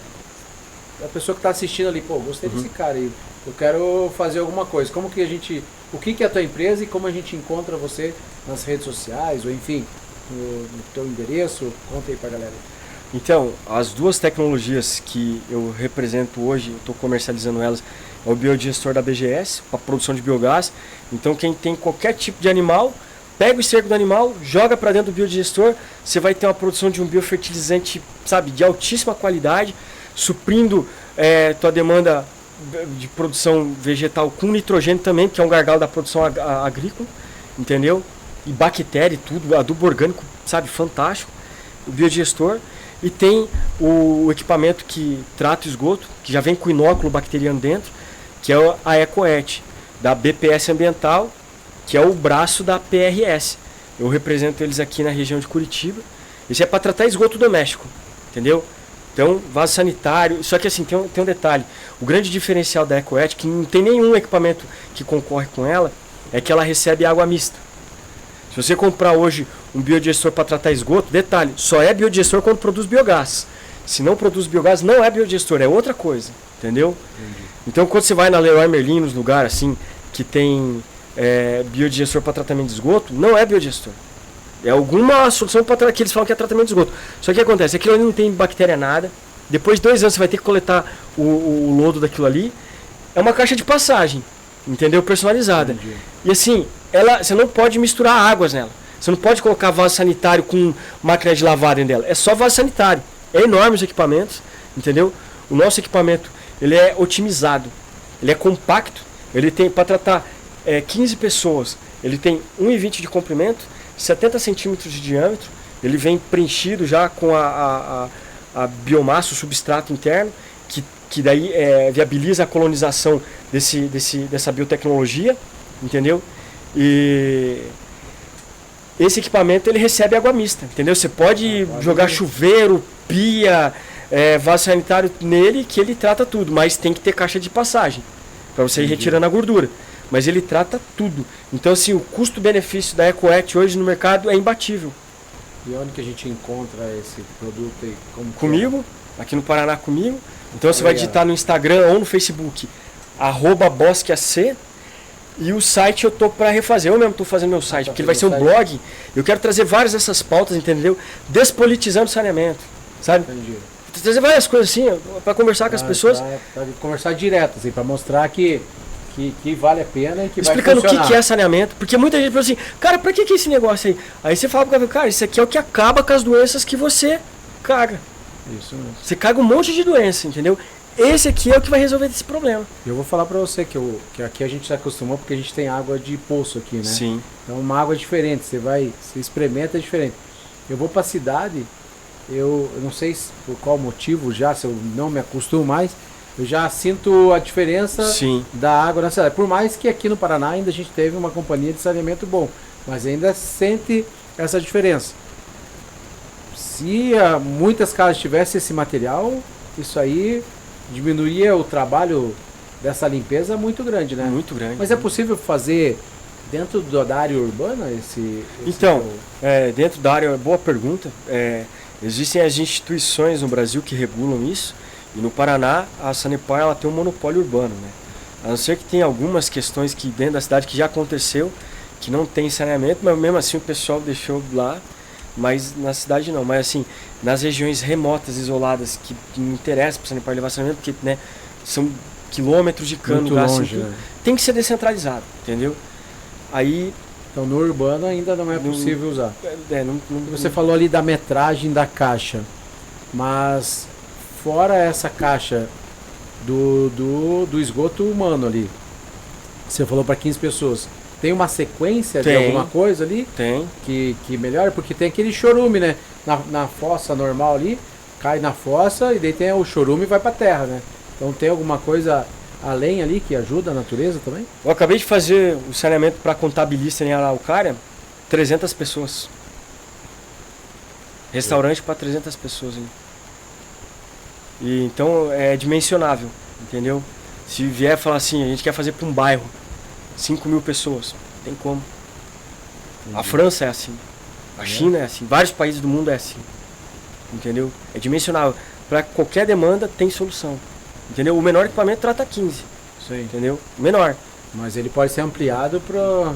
A pessoa que está assistindo ali, pô, gostei desse cara aí, eu quero fazer alguma coisa. Como que o que é a tua empresa e como a gente encontra você nas redes sociais ou enfim, no teu endereço? Conta aí pra galera. Então, as duas tecnologias que eu represento hoje, eu estou comercializando elas, é o biodigestor da BGS, para produção de biogás. Então, quem tem qualquer tipo de animal, pega o esterco do animal, joga para dentro do biodigestor, você vai ter uma produção de um biofertilizante, sabe, de altíssima qualidade, suprindo tua demanda de produção vegetal com nitrogênio também, que é um gargalo da produção agrícola, entendeu? E bactéria e tudo, adubo orgânico, sabe, fantástico. O biodigestor. E tem o equipamento que trata o esgoto, que já vem com inóculo bacteriano dentro, que é a EcoET, da BPS Ambiental, que é o braço da PRS. Eu represento eles aqui na região de Curitiba. Isso é para tratar esgoto doméstico, entendeu? Então, vaso sanitário, só que assim, tem um detalhe, o grande diferencial da EcoEt, que não tem nenhum equipamento que concorre com ela, é que ela recebe água mista. Se você comprar hoje um biodigestor para tratar esgoto, detalhe, só é biodigestor quando produz biogás. Se não produz biogás, não é biodigestor, é outra coisa, entendeu? Entendi. Então, quando você vai na Leroy Merlin, nos lugares assim, que tem biodigestor para tratamento de esgoto, não é biodigestor. É alguma solução para que eles falam que é tratamento de esgoto. Só que o que acontece? Aquilo ali não tem bactéria nada. Depois de 2 anos você vai ter que coletar o lodo daquilo ali. É uma caixa de passagem, entendeu? Personalizada. Entendi. E assim, você não pode misturar águas nela. Você não pode colocar vaso sanitário com máquina de lavar dentro dela. É só vaso sanitário. É enorme os equipamentos, entendeu? O nosso equipamento, ele é otimizado. Ele é compacto. Ele tem, para tratar 15 pessoas, ele tem 1,20 de comprimento, 70 centímetros de diâmetro. Ele vem preenchido já com a biomassa, o substrato interno, que daí viabiliza a colonização dessa biotecnologia, entendeu? E esse equipamento ele recebe água mista, entendeu? Você pode jogar chuveiro, pia, vaso sanitário nele, que ele trata tudo, mas tem que ter caixa de passagem para você ir retirando a gordura. Mas ele trata tudo. Então, assim, o custo-benefício da EcoEt hoje no mercado é imbatível. E onde que a gente encontra esse produto aí? Comigo, aqui no Paraná comigo. Então você vai digitar no Instagram ou no Facebook @bosqueac, e o site eu tô para refazer. Eu mesmo tô fazendo meu site, porque ele vai ser um blog. Eu quero trazer várias dessas pautas, entendeu? Despolitizando saneamento, sabe? Entendi. Trazer várias coisas assim, para conversar com as pessoas. Pra conversar direto, assim, para mostrar que vale a pena e que explicando vai funcionar. O que é saneamento, porque muita gente fala assim, cara, pra que é esse negócio aí? Aí você fala pro cara, isso aqui é o que acaba com as doenças que você caga. Isso mesmo. Você caga um monte de doença, entendeu? Esse aqui é o que vai resolver esse problema. Eu vou falar pra você que aqui a gente se acostumou porque a gente tem água de poço aqui, né? Sim. Então uma água diferente, você experimenta, é diferente. Eu vou pra cidade, eu não sei por qual motivo já, se eu não me acostumo mais, eu já sinto a diferença da água na cidade. Por mais que aqui no Paraná ainda a gente teve uma companhia de saneamento bom, mas ainda sente essa diferença. Se muitas casas tivessem esse material, isso aí diminuiria o trabalho dessa limpeza muito grande, né? Muito grande. Mas é possível fazer dentro da área urbana Então, dentro da área, boa pergunta. Existem as instituições no Brasil que regulam isso. E no Paraná, a Sanepar ela tem um monopólio urbano, né? A não ser que tem algumas questões que dentro da cidade que já aconteceu, que não tem saneamento, mas mesmo assim o pessoal deixou lá, mas na cidade não. Mas assim, nas regiões remotas, isoladas, que não interessa para a Sanepar levar saneamento, porque né, são quilômetros de cano, longe, né? Tem que ser descentralizado, entendeu? Aí... Então no urbano ainda não é possível usar. Você não... falou ali da metragem da caixa, mas... Fora essa caixa do esgoto humano ali, você falou para 15 pessoas, tem uma sequência de alguma coisa ali? Tem. Que melhora? Porque tem aquele chorume, né? Na fossa normal ali, cai na fossa e daí tem o chorume e vai para terra, né? Então tem alguma coisa além ali que ajuda a natureza também? Eu acabei de fazer o saneamento para contabilista em Araucária, 300 pessoas. Restaurante para 300 pessoas ali. E então é dimensionável, entendeu? Se vier falar assim, a gente quer fazer para um bairro, 5.000 pessoas, tem como. Entendi. A França é assim, a China é assim, vários países do mundo é assim, entendeu? É dimensionável. Para qualquer demanda tem solução, entendeu? O menor equipamento trata 15, sim, entendeu? O menor. Mas ele pode ser ampliado para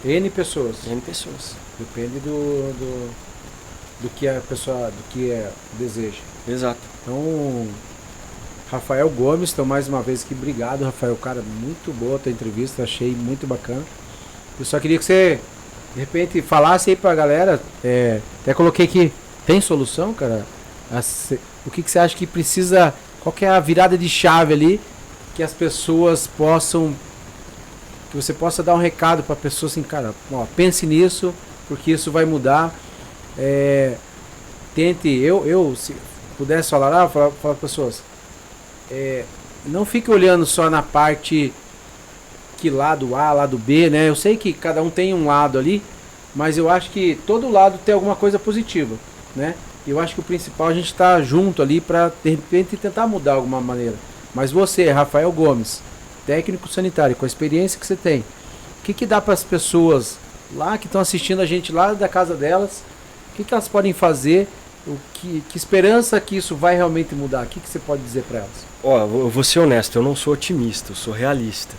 N pessoas. N pessoas. Depende do que a pessoa deseja. Exato. Então, Rafael Gomes, então mais uma vez aqui, obrigado, Rafael, cara, muito boa a tua entrevista, achei muito bacana. Eu só queria que você, de repente, falasse aí pra galera, até coloquei aqui, tem solução, cara? O que você acha que precisa, qual que é a virada de chave ali, que as pessoas possam, que você possa dar um recado pra pessoa assim, cara, ó, pense nisso, porque isso vai mudar, tente, se pudesse falar para as pessoas, não fique olhando só na parte que lado A, lado B, né? Eu sei que cada um tem um lado ali, mas eu acho que todo lado tem alguma coisa positiva, né? eu acho que o principal é a gente estar junto ali para de repente tentar mudar de alguma maneira. Mas você, Rafael Gomes, técnico sanitário, com a experiência que você tem, o que dá para as pessoas lá que estão assistindo a gente lá da casa delas, o que elas podem fazer, que esperança que isso vai realmente mudar? O que você pode dizer para elas? Ó, eu vou ser honesto, eu não sou otimista, eu sou realista.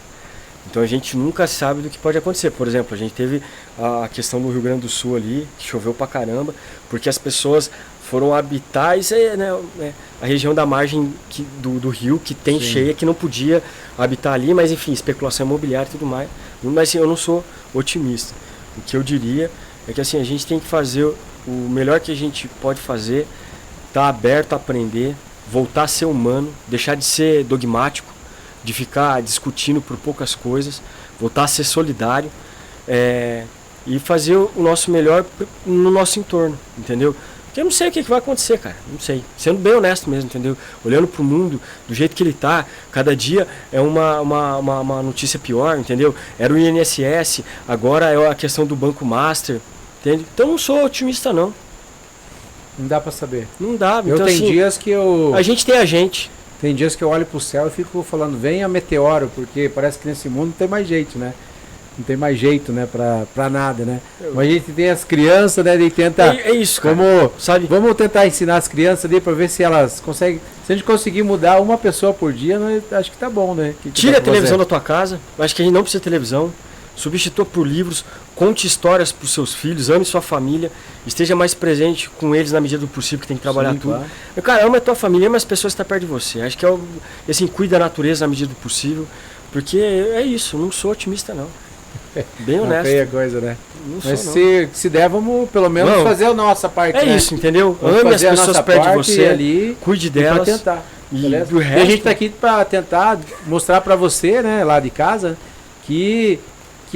Então a gente nunca sabe do que pode acontecer. Por exemplo, a gente teve a questão do Rio Grande do Sul ali, que choveu pra caramba, porque as pessoas foram habitar a região da margem do rio, que tem Sim. cheia, que não podia habitar ali, mas enfim, especulação imobiliária e tudo mais. Mas assim, eu não sou otimista. O que eu diria é que assim, a gente tem que fazer o melhor que a gente pode fazer, estar aberto a aprender, voltar a ser humano, deixar de ser dogmático, de ficar discutindo por poucas coisas, voltar a ser solidário e fazer o nosso melhor no nosso entorno, entendeu? Porque eu não sei o que vai acontecer, cara, não sei. Sendo bem honesto mesmo, entendeu? Olhando pro mundo do jeito que ele tá, cada dia é uma notícia pior, entendeu? Era o INSS, agora é a questão do Banco Master, entende? Então eu não sou otimista, não. Não dá para saber. Não dá. Eu então, tenho assim, dias que eu... A gente tem a gente. Tem dias que eu olho pro céu e fico falando, venha meteoro, porque parece que nesse mundo não tem mais jeito, né? Não tem mais jeito, né, pra nada, né? Mas a gente tem as crianças, né, e tenta... É isso, cara. Sabe? Vamos tentar ensinar as crianças ali pra ver se elas conseguem... Se a gente conseguir mudar uma pessoa por dia, acho que tá bom, né? Tira a televisão da tua casa. Acho que a gente não precisa de televisão. Substitua por livros, conte histórias para os seus filhos, ame sua família, esteja mais presente com eles na medida do possível, que tem que trabalhar. Sim, tudo. Claro. Cara, ama a tua família, ama as pessoas que estão perto de você. Acho que assim, cuida da natureza na medida do possível, porque é isso, não sou otimista não. Bem honesto. É coisa, né? Não Mas sou, não. se der, vamos pelo menos fazer a nossa parte. É né? isso, entendeu? Vamos ame as pessoas perto de você, ali, cuide delas. Pra tentar. E a gente tá aqui para tentar mostrar para você, né, lá de casa, que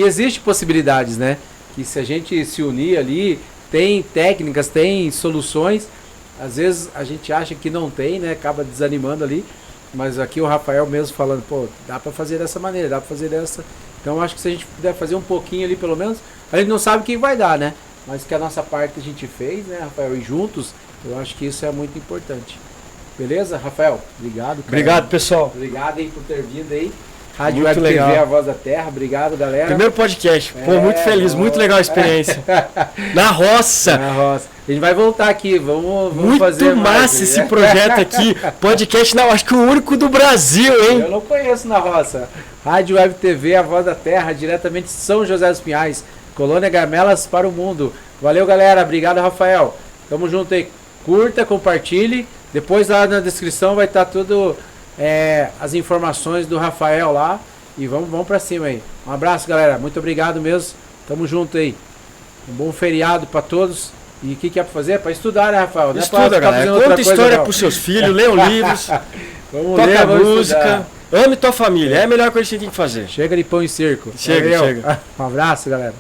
existe possibilidades, né? Que se a gente se unir ali, tem técnicas, tem soluções. Às vezes a gente acha que não tem, né? Acaba desanimando ali. Mas aqui o Rafael mesmo falando, pô, dá para fazer dessa maneira, dá para fazer dessa. Então acho que se a gente puder fazer um pouquinho ali, pelo menos, a gente não sabe o que vai dar, né? Mas que a nossa parte a gente fez, né, Rafael? E juntos, eu acho que isso é muito importante. Beleza, Rafael? Obrigado, cara. Obrigado, pessoal. Obrigado aí por ter vindo aí. Rádio Muito Web legal. TV, a Voz da Terra. Obrigado, galera. Primeiro podcast. Pô, muito feliz, muito legal a experiência. Na roça. Na roça. A gente vai voltar aqui, vamos muito fazer massa mais, esse projeto aqui. Podcast, não, acho que o único do Brasil, hein? Eu não conheço na roça. Rádio Web TV, a Voz da Terra, diretamente de São José dos Pinhais. Colônia Gamelas para o mundo. Valeu, galera. Obrigado, Rafael. Tamo junto aí. Curta, compartilhe. Depois lá na descrição vai estar tudo... as informações do Rafael lá e vamos pra cima aí. Um abraço, galera, muito obrigado mesmo, tamo junto aí, um bom feriado pra todos. E o que é pra fazer? É pra estudar, né, Rafael? Não estuda, galera, conta história pros seus filhos, leiam livros, toca música, ame tua família, é a melhor coisa que você tem que fazer. Chega de pão e circo. Chega. Um abraço, galera.